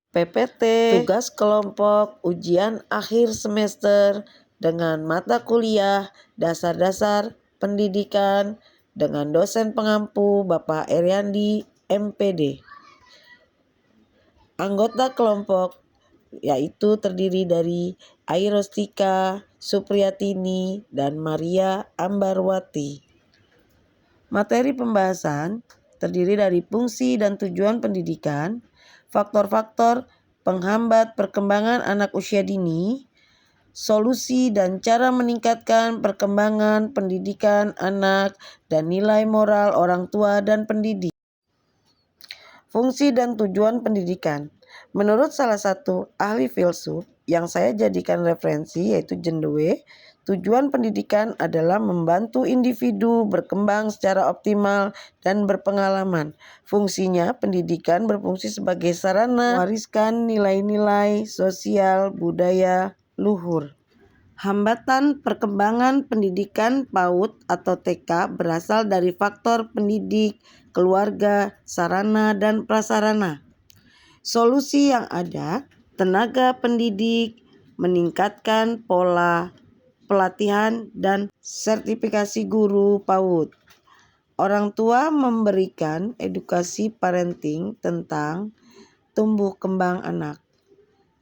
PPT, tugas kelompok, ujian akhir semester dengan mata kuliah dasar-dasar pendidikan dengan dosen pengampu Bapak Eriandi MPD. Anggota kelompok yaitu terdiri dari Airostika Supriyatini dan Maria Ambarwati. Materi pembahasan terdiri dari fungsi dan tujuan pendidikan, faktor-faktor penghambat perkembangan anak usia dini, solusi dan cara meningkatkan perkembangan pendidikan anak, dan nilai moral orang tua dan pendidik. Fungsi dan tujuan pendidikan. Menurut salah satu ahli filsuf yang saya jadikan referensi yaitu John Dewey, tujuan pendidikan adalah membantu individu berkembang secara optimal dan berpengalaman. Fungsinya, pendidikan berfungsi sebagai sarana mewariskan nilai-nilai sosial budaya luhur. Hambatan perkembangan pendidikan PAUD atau TK berasal dari faktor pendidik, keluarga, sarana, dan prasarana. Solusi yang ada, tenaga pendidik, meningkatkan pola pelatihan dan sertifikasi guru PAUD. Orang tua memberikan edukasi parenting tentang tumbuh kembang anak.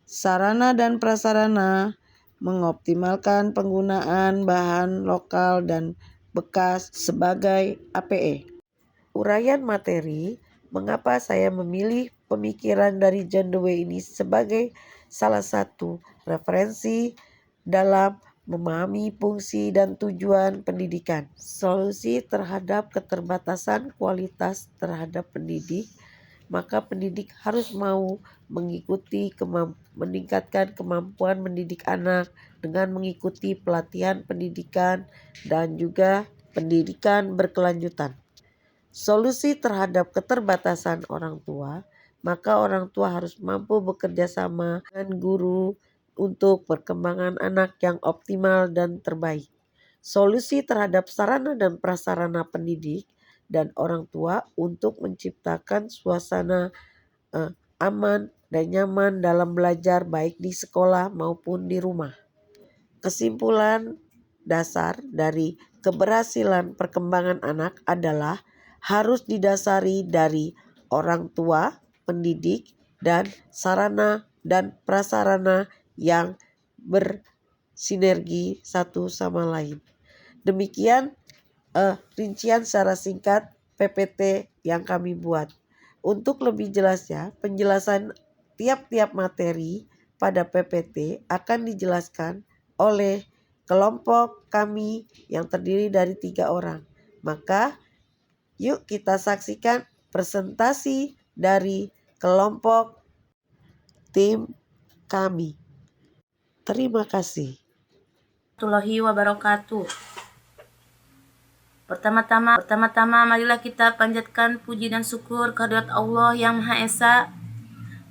Sarana dan prasarana mengoptimalkan penggunaan bahan lokal dan bekas sebagai APE. Uraian materi, mengapa saya memilih pemikiran dari John Dewey ini sebagai salah satu referensi dalam memahami fungsi dan tujuan pendidikan. Solusi terhadap keterbatasan kualitas terhadap pendidik, maka pendidik harus mau mengikuti meningkatkan kemampuan mendidik anak dengan mengikuti pelatihan pendidikan dan juga pendidikan berkelanjutan. Solusi terhadap keterbatasan orang tua, maka orang tua harus mampu bekerja sama dengan guru untuk perkembangan anak yang optimal dan terbaik. Solusi terhadap sarana dan prasarana pendidik dan orang tua untuk menciptakan suasana aman dan nyaman dalam belajar baik di sekolah maupun di rumah. Kesimpulan dasar dari keberhasilan perkembangan anak adalah harus didasari dari orang tua, pendidik, dan sarana dan prasarana yang bersinergi satu sama lain. Demikian rincian secara singkat PPT yang kami buat. Untuk lebih jelasnya, penjelasan tiap-tiap materi pada PPT akan dijelaskan oleh kelompok kami yang terdiri dari 3 orang. Maka yuk kita saksikan presentasi dari kelompok tim kami. Terima kasih. Warahmatullahi wabarakatuh. Pertama-tama marilah kita panjatkan puji dan syukur kehadirat Allah yang Maha Esa,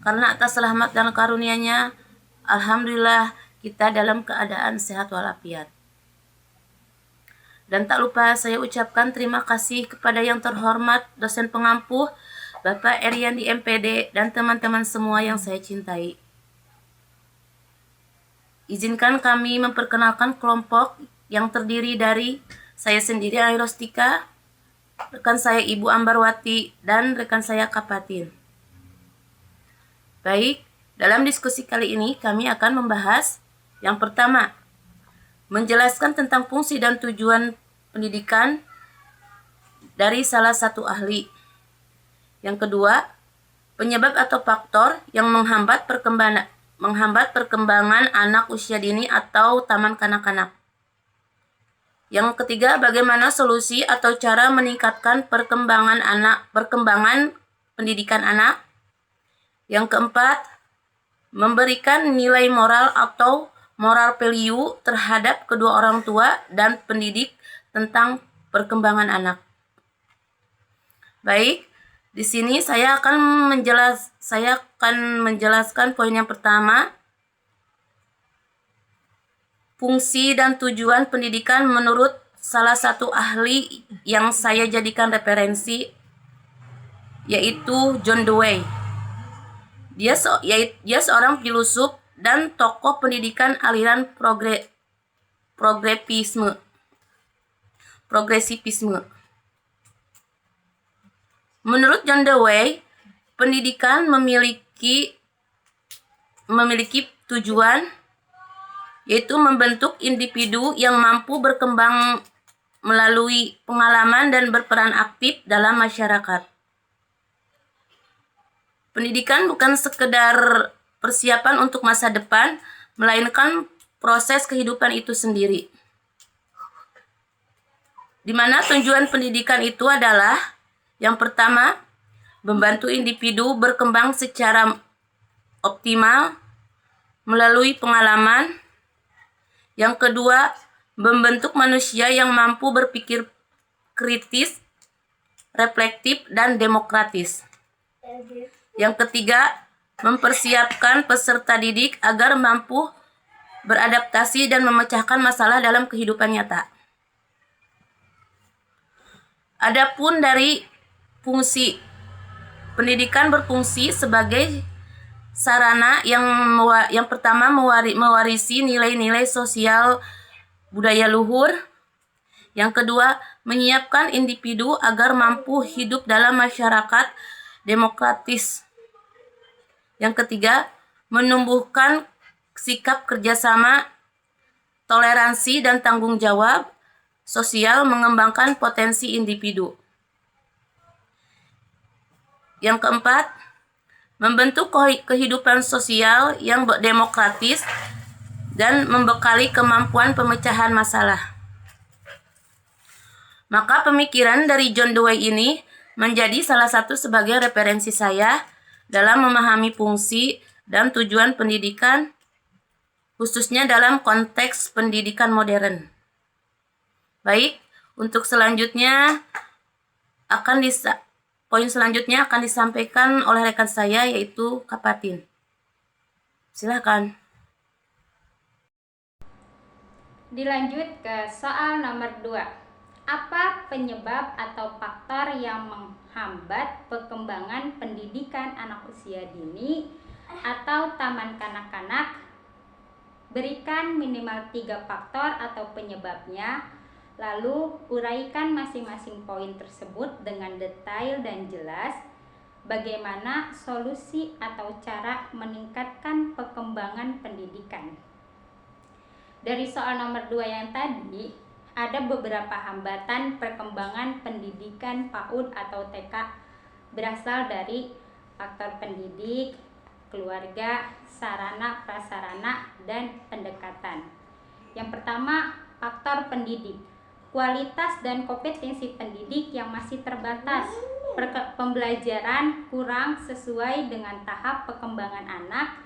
karena atas rahmat dan karunia-Nya alhamdulillah kita dalam keadaan sehat walafiat. Dan tak lupa saya ucapkan terima kasih kepada yang terhormat dosen pengampu Bapak Eriandi MPD dan teman-teman semua yang saya cintai. Izinkan kami memperkenalkan kelompok yang terdiri dari saya sendiri Airostika, rekan saya Ibu Ambarwati, dan rekan saya Kapatin. Baik, dalam diskusi kali ini kami akan membahas yang pertama, menjelaskan tentang fungsi dan tujuan pendidikan dari salah satu ahli. Yang kedua, penyebab atau faktor yang menghambat perkembangan anak usia dini atau taman kanak-kanak. Yang ketiga, bagaimana solusi atau cara meningkatkan perkembangan pendidikan anak. Yang keempat, memberikan nilai moral atau moral value terhadap kedua orang tua dan pendidik tentang perkembangan anak. Baik, di sini saya akan menjelaskan poin yang pertama. Fungsi dan tujuan pendidikan menurut salah satu ahli yang saya jadikan referensi, yaitu John Dewey. Dia seorang filosof dan tokoh pendidikan aliran progresivisme. Menurut John Dewey, pendidikan memiliki tujuan, yaitu membentuk individu yang mampu berkembang melalui pengalaman dan berperan aktif dalam masyarakat. Pendidikan bukan sekedar persiapan untuk masa depan, melainkan proses kehidupan itu sendiri. Di mana tujuan pendidikan itu adalah, yang pertama, membantu individu berkembang secara optimal melalui pengalaman. Yang kedua, membentuk manusia yang mampu berpikir kritis, reflektif, dan demokratis. Yang ketiga, mempersiapkan peserta didik agar mampu beradaptasi dan memecahkan masalah dalam kehidupan nyata. Adapun dari fungsi, pendidikan berfungsi sebagai sarana yang pertama mewarisi nilai-nilai sosial budaya luhur. Yang kedua, menyiapkan individu agar mampu hidup dalam masyarakat demokratis. Yang ketiga, menumbuhkan sikap kerjasama, toleransi, dan tanggung jawab sosial, mengembangkan potensi individu. Yang keempat, membentuk kehidupan sosial yang demokratis dan membekali kemampuan pemecahan masalah. Maka pemikiran dari John Dewey ini menjadi salah satu sebagai referensi saya dalam memahami fungsi dan tujuan pendidikan, khususnya dalam konteks pendidikan modern. Baik, untuk selanjutnya poin selanjutnya akan disampaikan oleh rekan saya, yaitu Kak Fatin. Silakan. Dilanjut ke soal nomor 2. Apa penyebab atau faktor yang menghambat perkembangan pendidikan anak usia dini atau taman kanak-kanak? Berikan minimal 3 faktor atau penyebabnya, lalu uraikan masing-masing poin tersebut dengan detail dan jelas. Bagaimana solusi atau cara meningkatkan perkembangan pendidikan? Dari soal nomor 2 yang tadi, ada beberapa hambatan perkembangan pendidikan PAUD atau TK berasal dari faktor pendidik, keluarga, sarana, prasarana, dan pendekatan. Yang pertama, faktor pendidik. Kualitas dan kompetensi pendidik yang masih terbatas. Pembelajaran kurang sesuai dengan tahap perkembangan anak.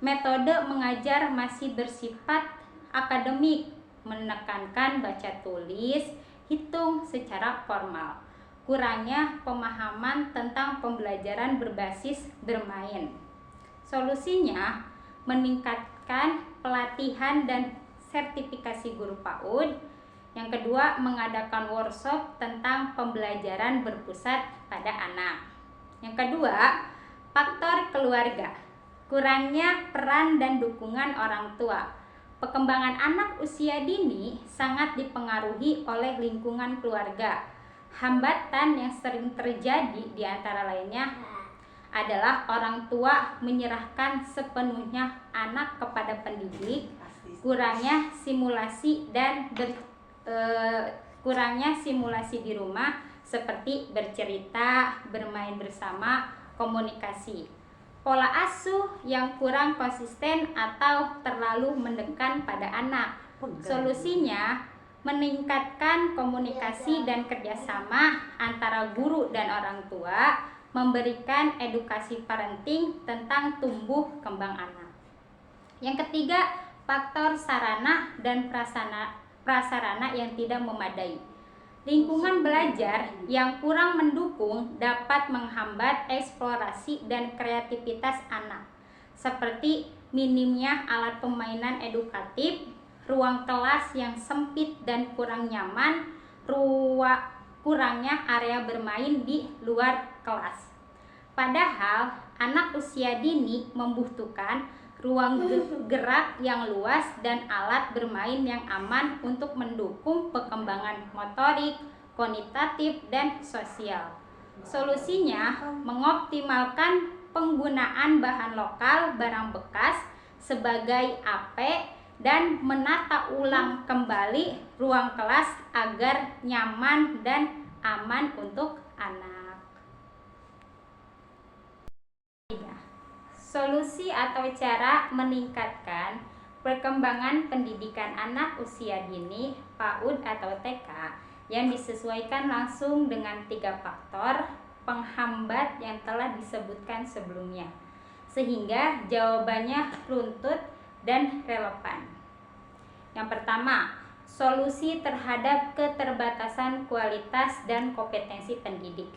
Metode mengajar masih bersifat akademik, menekankan baca tulis, hitung secara formal. Kurangnya pemahaman tentang pembelajaran berbasis bermain. Solusinya, meningkatkan pelatihan dan sertifikasi guru PAUD. Yang kedua, mengadakan workshop tentang pembelajaran berpusat pada anak. Yang kedua, faktor keluarga. Kurangnya peran dan dukungan orang tua. Perkembangan anak usia dini sangat dipengaruhi oleh lingkungan keluarga. Hambatan yang sering terjadi di antara lainnya adalah orang tua menyerahkan sepenuhnya anak kepada pendidik, kurangnya simulasi di rumah seperti bercerita, bermain bersama, komunikasi. Pola asuh yang kurang konsisten atau terlalu mendekat pada anak. Solusinya, meningkatkan komunikasi dan kerjasama antara guru dan orang tua, memberikan edukasi parenting tentang tumbuh kembang anak. Yang ketiga, faktor sarana dan prasarana yang tidak memadai. Lingkungan belajar yang kurang mendukung dapat menghambat eksplorasi dan kreativitas anak, seperti minimnya alat permainan edukatif, ruang kelas yang sempit dan kurang nyaman, kurangnya area bermain di luar kelas. Padahal anak usia dini membutuhkan ruang gerak yang luas dan alat bermain yang aman untuk mendukung perkembangan motorik, kuantitatif, dan sosial. Solusinya mengoptimalkan penggunaan bahan lokal barang bekas sebagai AP dan menata ulang kembali ruang kelas agar nyaman dan aman untuk anak. Solusi atau cara meningkatkan perkembangan pendidikan anak usia dini PAUD atau TK yang disesuaikan langsung dengan 3 faktor penghambat yang telah disebutkan sebelumnya, sehingga jawabannya runtut dan relevan. Yang pertama, solusi terhadap keterbatasan kualitas dan kompetensi pendidik.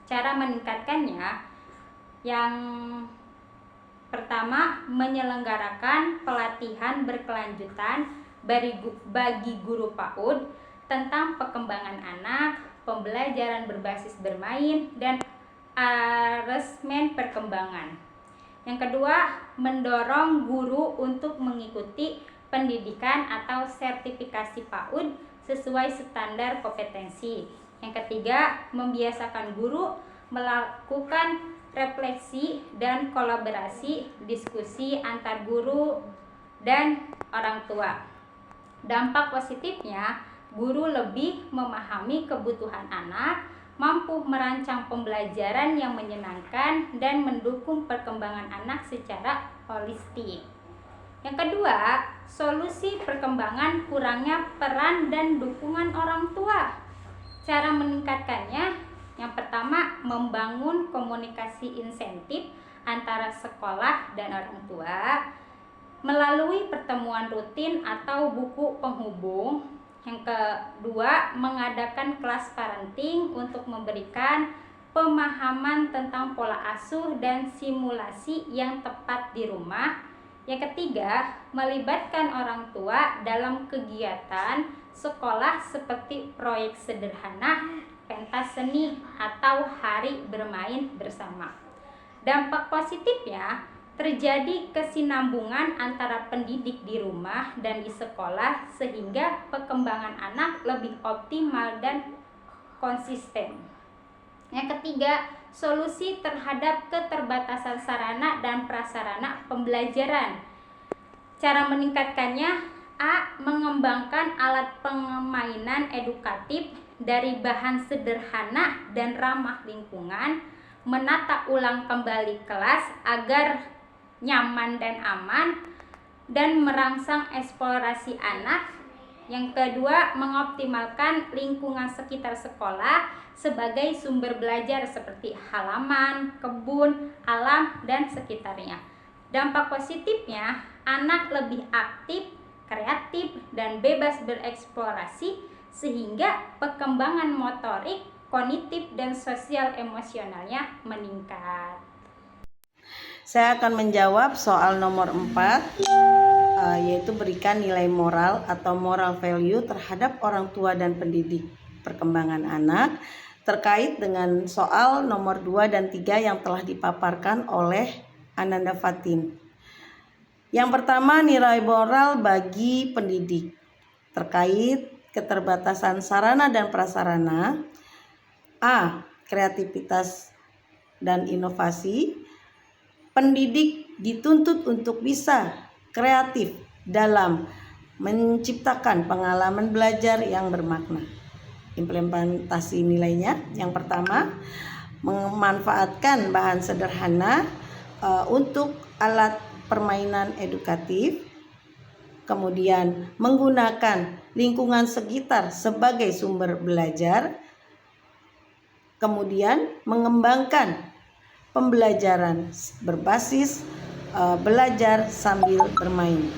Cara meningkatkannya, yang pertama, menyelenggarakan pelatihan berkelanjutan bagi guru PAUD tentang perkembangan anak, pembelajaran berbasis bermain, dan asesmen perkembangan. Yang kedua, mendorong guru untuk mengikuti pendidikan atau sertifikasi PAUD sesuai standar kompetensi. Yang ketiga, membiasakan guru melakukan refleksi dan kolaborasi diskusi antar guru dan orang tua. Dampak positifnya, guru lebih memahami kebutuhan anak, mampu merancang pembelajaran yang menyenangkan dan mendukung perkembangan anak secara holistik. Yang kedua, solusi perkembangan kurangnya peran dan dukungan orang tua. Cara meningkatkannya, yang pertama, membangun komunikasi insentif antara sekolah dan orang tua melalui pertemuan rutin atau buku penghubung. Yang kedua, mengadakan kelas parenting untuk memberikan pemahaman tentang pola asuh dan simulasi yang tepat di rumah. Yang ketiga, melibatkan orang tua dalam kegiatan sekolah seperti proyek sederhana, pentas seni, atau hari bermain bersama. Dampak positifnya, terjadi kesinambungan antara pendidik di rumah dan di sekolah sehingga perkembangan anak lebih optimal dan konsisten. Yang ketiga, solusi terhadap keterbatasan sarana dan prasarana pembelajaran. Cara meningkatkannya, A. Mengembangkan alat permainan edukatif dari bahan sederhana dan ramah lingkungan, menata ulang kembali kelas agar nyaman dan aman, dan merangsang eksplorasi anak. Yang kedua, mengoptimalkan lingkungan sekitar sekolah sebagai sumber belajar seperti halaman, kebun, alam, dan sekitarnya. Dampak positifnya, anak lebih aktif, kreatif, dan bebas bereksplorasi sehingga perkembangan motorik, kognitif, dan sosial emosionalnya meningkat. Saya akan menjawab soal nomor 4, yaitu berikan nilai moral atau moral value terhadap orang tua dan pendidik perkembangan anak, terkait dengan soal nomor 2 dan 3 yang telah dipaparkan oleh Ananda Fatin. Yang pertama, nilai moral bagi pendidik terkait keterbatasan sarana dan prasarana. A. Kreativitas dan inovasi. Pendidik dituntut untuk bisa kreatif dalam menciptakan pengalaman belajar yang bermakna. Implementasi nilainya, yang pertama, memanfaatkan bahan sederhana untuk alat permainan edukatif, kemudian menggunakan lingkungan sekitar sebagai sumber belajar, kemudian mengembangkan pembelajaran berbasis belajar sambil bermain,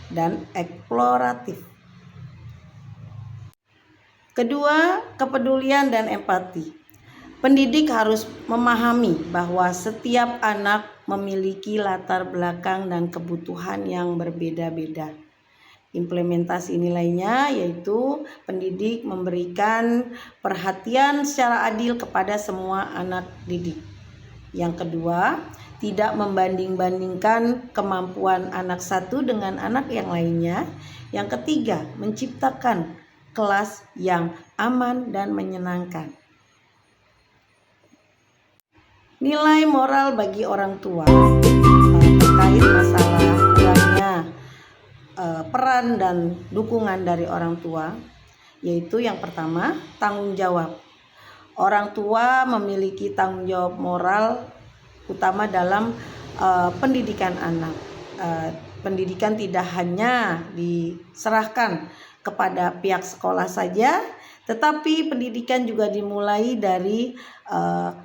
dan eksploratif. Kedua, kepedulian dan empati. Pendidik harus memahami bahwa setiap anak memiliki latar belakang dan kebutuhan yang berbeda-beda. Implementasi nilainya yaitu pendidik memberikan perhatian secara adil kepada semua anak didik. Yang kedua, tidak membanding-bandingkan kemampuan anak satu dengan anak yang lainnya. Yang ketiga, menciptakan kelas yang aman dan menyenangkan. Nilai moral bagi orang tua terkait masalah kurangnya peran dan dukungan dari orang tua, yaitu yang pertama, tanggung jawab. Orang tua memiliki tanggung jawab moral utama dalam pendidikan anak. Pendidikan tidak hanya diserahkan kepada pihak sekolah saja, tetapi pendidikan juga dimulai dari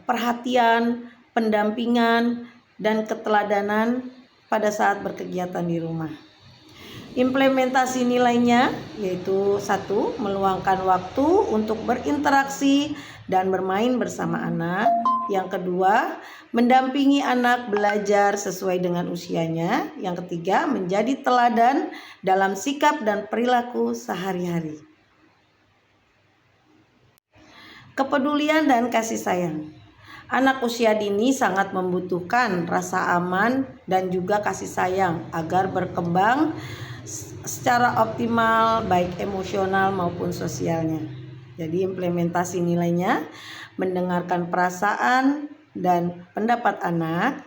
perhatian, pendampingan, dan keteladanan pada saat berkegiatan di rumah. Implementasi nilainya yaitu 1. Meluangkan waktu untuk berinteraksi dan bermain bersama anak. Yang kedua, mendampingi anak belajar sesuai dengan usianya. Yang ketiga, menjadi teladan dalam sikap dan perilaku sehari-hari. Kepedulian dan kasih sayang. Anak usia dini sangat membutuhkan rasa aman dan juga kasih sayang agar berkembang secara optimal baik emosional maupun sosialnya. Jadi implementasi nilainya mendengarkan perasaan dan pendapat anak.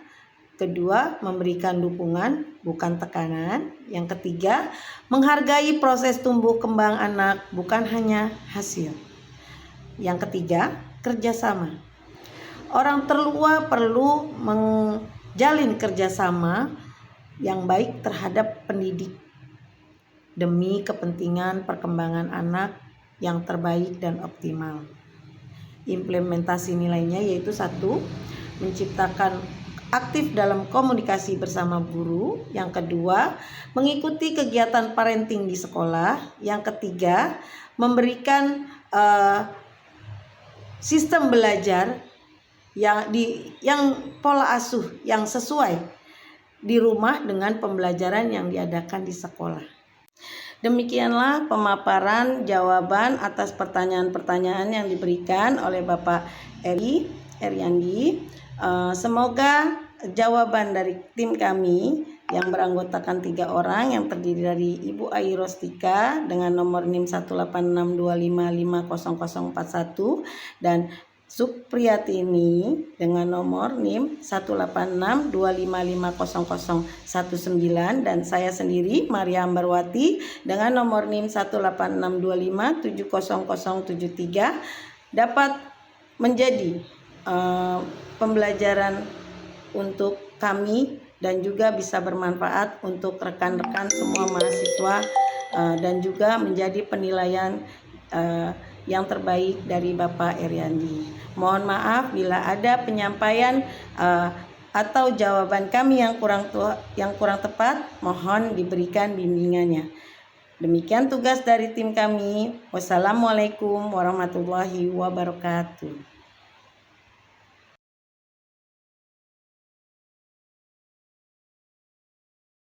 Kedua, memberikan dukungan bukan tekanan. Yang ketiga, menghargai proses tumbuh kembang anak bukan hanya hasil. Yang ketiga, kerjasama. Orang tua perlu menjalin kerjasama yang baik terhadap pendidik demi kepentingan perkembangan anak yang terbaik dan optimal. Implementasi nilainya yaitu 1. Menciptakan aktif dalam komunikasi bersama guru. Yang kedua, mengikuti kegiatan parenting di sekolah. Yang ketiga, memberikan sistem belajar yang pola asuh yang sesuai di rumah dengan pembelajaran yang diadakan di sekolah. Demikianlah pemaparan jawaban atas pertanyaan-pertanyaan yang diberikan oleh Bapak Eryandi. Semoga jawaban dari tim kami yang beranggotakan 3 orang yang terdiri dari Ibu Ai Rostika dengan nomor NIM 18625500041 dan Supriyatini dengan nomor NIM 18625500019 dan saya sendiri Maria Ambarwati dengan nomor NIM 18625700073 dapat menjadi pembelajaran untuk kami dan juga bisa bermanfaat untuk rekan-rekan semua mahasiswa dan juga menjadi penilaian yang terbaik dari Bapak Eryandi. Mohon maaf bila ada penyampaian atau jawaban kami yang kurang tepat, mohon diberikan bimbingannya. Demikian tugas dari tim kami. Wassalamualaikum warahmatullahi wabarakatuh.